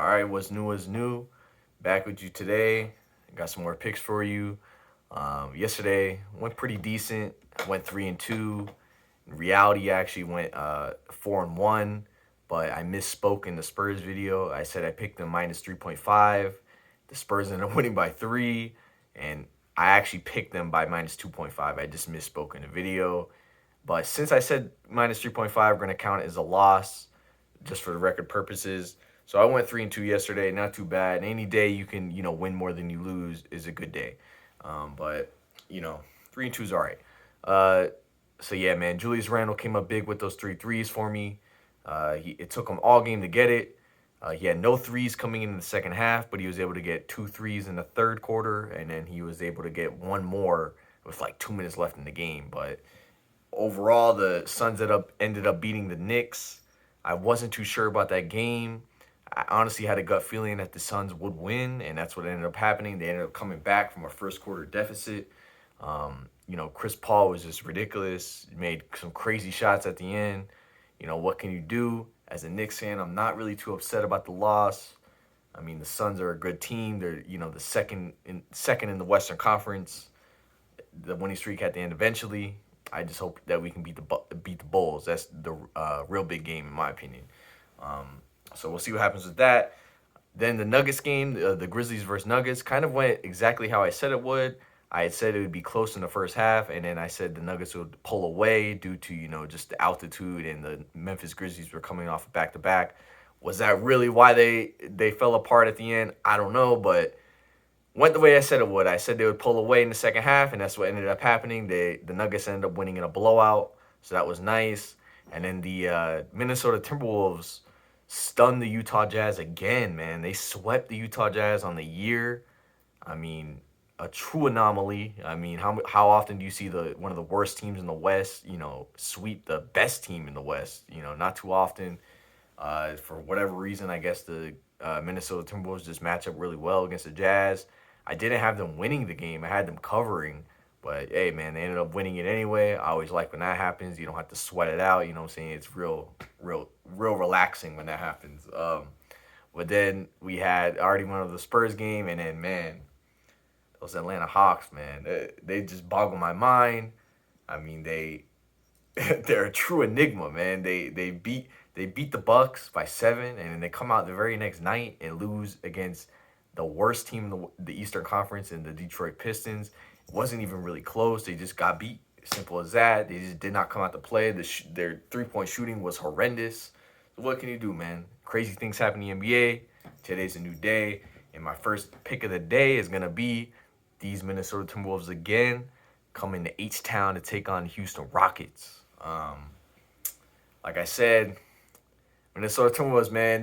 All right, what's new is new. Back with you today. Got some more picks for you. Yesterday went pretty decent. Went 3-2. In reality, I actually went 4-1, but I misspoke in the Spurs video. I said I picked them minus 3.5. The Spurs ended up winning by 3, and I actually picked them by minus 2.5. I just misspoke in the video. But since I said minus 3.5, we're going to count it as a loss just for the record purposes. So I went 3-2 yesterday, not too bad. Any day you can, win more than you lose is a good day. But 3-2 is all right. Uh, so yeah, man, Julius Randle came up big with those three threes for me. It took him all game to get it. He had no threes coming in the second half, but he was able to get 2 threes in the third quarter, and then he was able to get one more with like 2 minutes left in the game. But overall, the Suns ended up beating the Knicks. I wasn't too sure about that game. I honestly had a gut feeling that the Suns would win, and that's what ended up happening. They ended up coming back from a first quarter deficit. Chris Paul was just ridiculous. He made some crazy shots at the end. What can you do? As a Knicks fan, I'm not really too upset about the loss. I mean, the Suns are a good team. They're the second in the Western Conference. The winning streak at the end eventually. I just hope that we can beat the Bulls. That's the real big game in my opinion. So we'll see what happens with that. Then the Nuggets game, the Grizzlies versus Nuggets, kind of went exactly how I said it would. I had said it would be close in the first half, and then I said the Nuggets would pull away due to just the altitude, and the Memphis Grizzlies were coming off back to back. Was that really why they fell apart at the end? I don't know, but went the way I said it would. I said they would pull away in the second half, and that's what ended up happening. The Nuggets ended up winning in a blowout, so that was nice. And then the Minnesota Timberwolves stunned the Utah Jazz again, man. They swept the Utah Jazz on the year. I mean, a true anomaly. I mean, how often do you see one of the worst teams in the West, sweep the best team in the West? Not too often. For whatever reason, I guess the Minnesota Timberwolves just match up really well against the Jazz. I didn't have them winning the game. I had them covering. But, hey, man, they ended up winning it anyway. I always like when that happens. You don't have to sweat it out. You know what I'm saying? It's real relaxing when that happens. But then we had already went over the Spurs game. And then, man, those Atlanta Hawks, man, they just boggle my mind. I mean, they're a true enigma, man. They beat the Bucks by 7, and then they come out the very next night and lose against the worst team in the Eastern Conference in the Detroit Pistons. It wasn't even really close. They just got beat. Simple as that. They just did not come out to play. Their three-point shooting was horrendous. So what can you do, man? Crazy things happen in the NBA. Today's a new day. And my first pick of the day is going to be these Minnesota Timberwolves again, coming to H-Town to take on Houston Rockets. Like I said, Minnesota Timberwolves, man,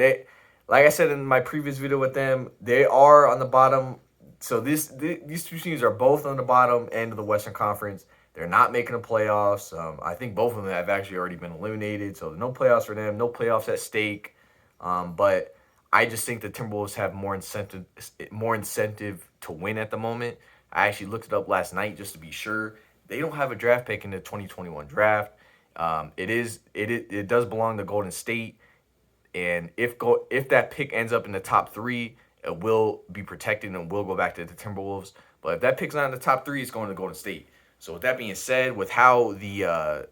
like I said in my previous video with them, they are on the bottom. So these two teams are both on the bottom end of the Western Conference. They're not making the playoffs. I think both of them have actually already been eliminated. So no playoffs for them, no playoffs at stake. But I just think the Timberwolves have more incentive to win at the moment. I actually looked it up last night just to be sure. They don't have a draft pick in the 2021 draft. It does belong to Golden State. And if that pick ends up in the top 3, it will be protected and will go back to the Timberwolves. But if that pick's not in the top 3, it's going to Golden State. So with that being said, with how the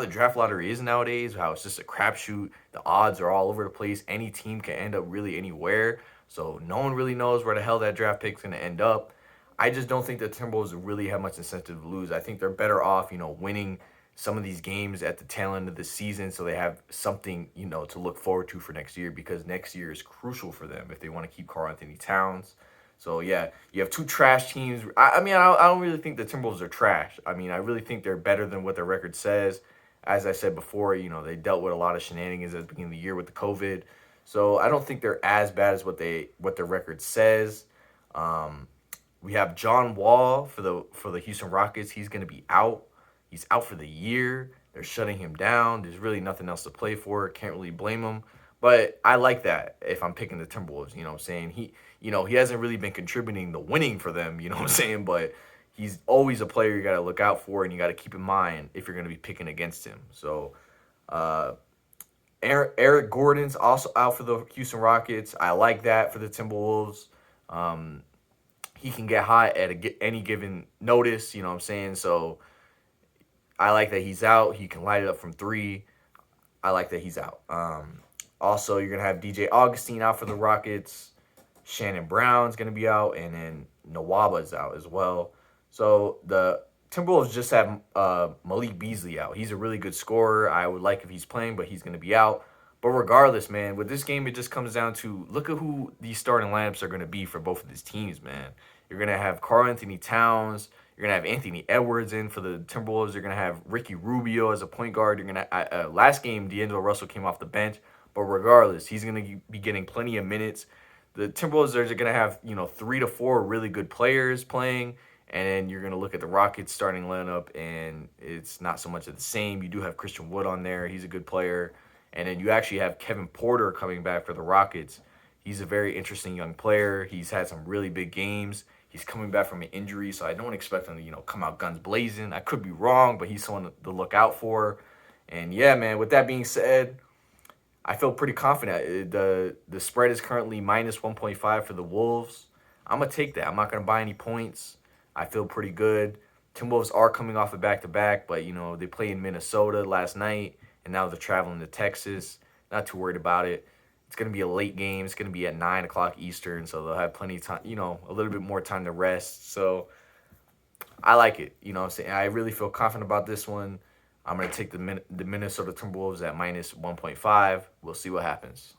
draft lottery is nowadays, how it's just a crapshoot, the odds are all over the place. Any team can end up really anywhere. So no one really knows where the hell that draft pick's going to end up. I just don't think the Timberwolves really have much incentive to lose. I think they're better off, winning some of these games at the tail end of the season so they have something, to look forward to for next year, because next year is crucial for them if they want to keep Karl Anthony Towns. So, yeah, you have two trash teams. I don't really think the Timberwolves are trash. I mean, I really think they're better than what their record says. As I said before, they dealt with a lot of shenanigans at the beginning of the year with the COVID. So, I don't think they're as bad as what their record says. We have John Wall for the Houston Rockets. He's going to be out. He's out for the year. They're shutting him down. There's really nothing else to play for. Can't really blame him. But I like that if I'm picking the Timberwolves. You know what I'm saying? He hasn't really been contributing the winning for them. You know what I'm saying? But he's always a player you got to look out for, and you got to keep in mind if you're going to be picking against him. So Eric Gordon's also out for the Houston Rockets. I like that for the Timberwolves. Um, he can get hot at any given notice. You know what I'm saying? So I like that he's out. He can light it up from three. I like that he's out. Also, you're gonna have DJ Augustine out for the Rockets. Shannon Brown's gonna be out, and then Nawaba's out as well. So the Timberwolves just have Malik Beasley out. He's a really good scorer. I would like if he's playing, but he's gonna be out. But regardless, man, with this game, it just comes down to look at who these starting lineups are gonna be for both of these teams, man. You're gonna have Karl Anthony Towns. You're gonna have Anthony Edwards in for the Timberwolves. You're gonna have Ricky Rubio as a point guard. You're gonna last game D'Angelo Russell came off the bench, but regardless, he's gonna be getting plenty of minutes. The Timberwolves are going to have 3 to 4 really good players playing, and then you're going to look at the Rockets starting lineup, and it's not so much of the same. You do have Christian Wood on there; he's a good player, and then you actually have Kevin Porter coming back for the Rockets. He's a very interesting young player. He's had some really big games. He's coming back from an injury, so I don't expect him to come out guns blazing. I could be wrong, but he's someone to look out for. And yeah, man. With that being said, I feel pretty confident. The spread is currently minus 1.5 for the Wolves. I'm gonna take that. I'm not gonna buy any points. I feel pretty good. Timberwolves are coming off a back to back, but they played in Minnesota last night, and now they're traveling to Texas. Not too worried about it. It's gonna be a late game. It's gonna be at 9 o'clock Eastern, so they'll have plenty of time. A little bit more time to rest. So I like it. You know what I'm saying? I really feel confident about this one. I'm going to take the Minnesota Timberwolves at minus 1.5. We'll see what happens.